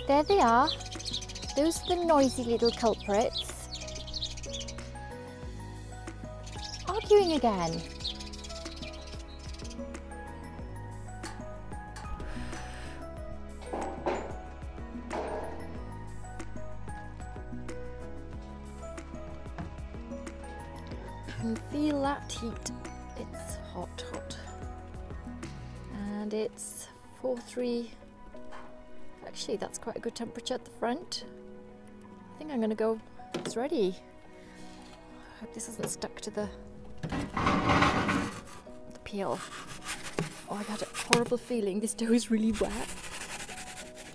There they are. Those are the noisy little culprits. Arguing again. You can feel that heat. It's hot, hot. And it's 4-3. Actually, that's quite a good temperature at the front. I think I'm gonna go, it's ready. I hope this hasn't stuck to the peel. Oh, I got a horrible feeling this dough is really wet.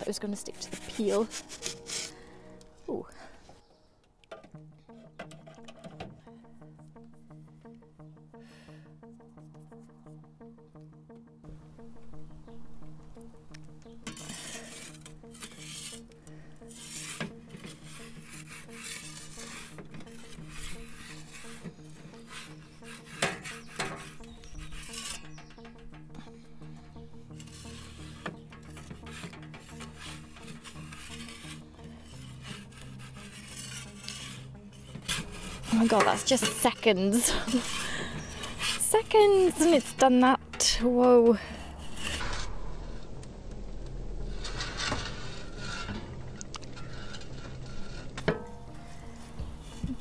It was gonna stick to the peel. Ooh. Oh my god, that's just seconds. Seconds and it's done that. Whoa.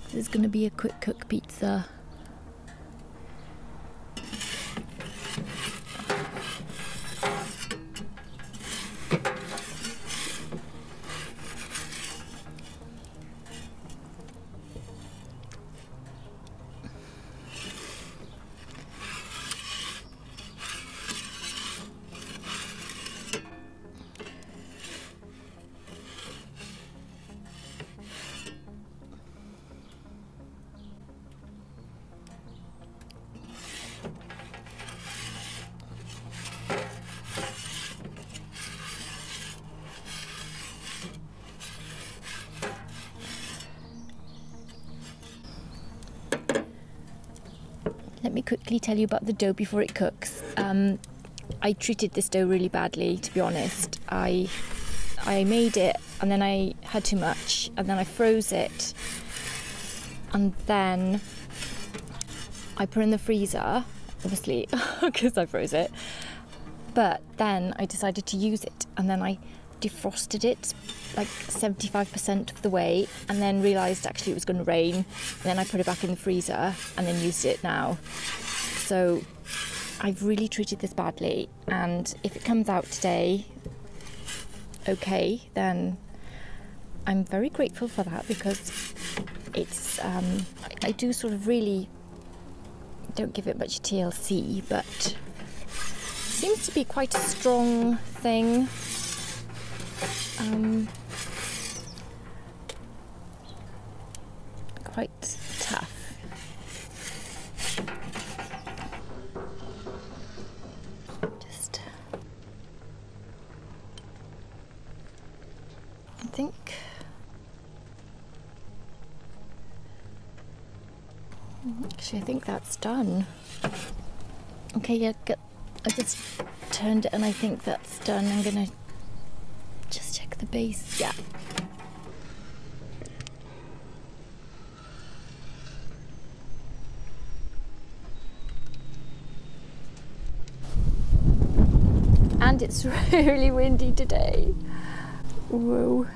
This is going to be a quick cook pizza. Let me quickly tell you about the dough before it cooks. I treated this dough really badly, to be honest. I made it and then I had too much and then I froze it and then I put it in the freezer, obviously, because I froze it. But then I decided to use it and then I defrosted it like 75% of the way and then realised actually it was going to rain and then I put it back in the freezer and then used it now. So I've really treated this badly, and if it comes out today okay, then I'm very grateful for that, because it's I do sort of really don't give it much TLC, but it seems to be quite a strong thing. Quite tough. Just, I think, actually I think that's done. Okay, yeah, I just turned it and I think that's done. I'm gonna just check the base. Yeah. And it's really windy today. Whoa.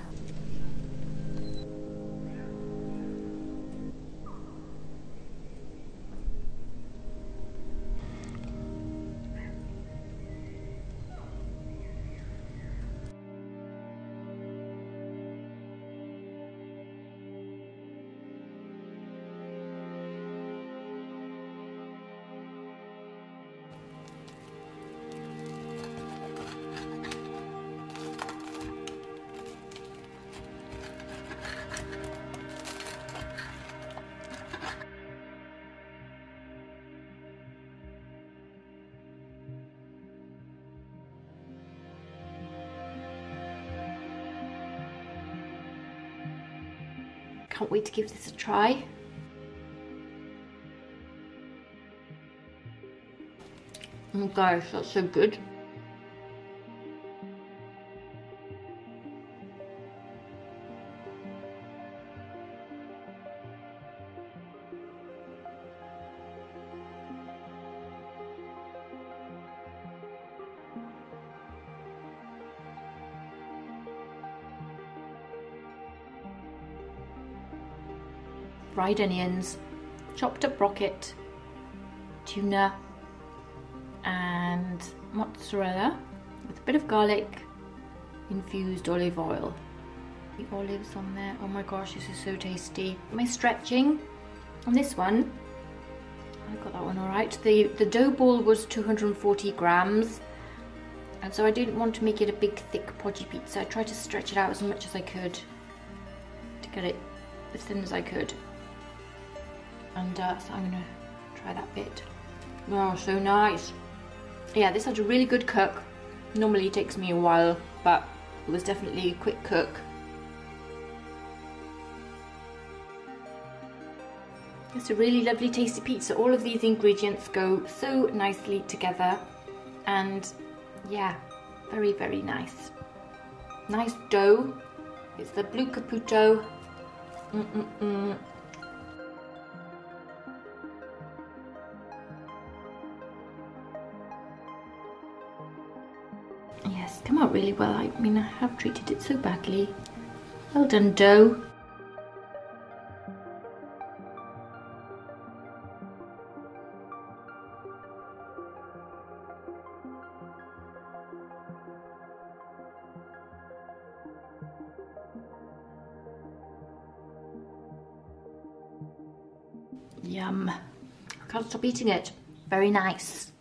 Can't wait to give this a try. Oh gosh, that's so good. Fried onions, chopped up rocket, tuna, and mozzarella with a bit of garlic, infused olive oil. The olives on there. Oh my gosh, this is so tasty. Am I stretching on this one? I got that one all right. The dough ball was 240 grams, and so I didn't want to make it a big, thick, podgy pizza. I tried to stretch it out as much as I could to get it as thin as I could. And so I'm gonna try that bit. Oh, so nice. Yeah, this had a really good cook. Normally it takes me a while, but it was definitely a quick cook. It's a really lovely tasty pizza. All of these ingredients go so nicely together, and yeah, very, very nice. Nice dough. It's the blue Caputo. Yes, come out really well. I mean, I have treated it so badly. Well done, dough. Yum. I can't stop eating it. Very nice.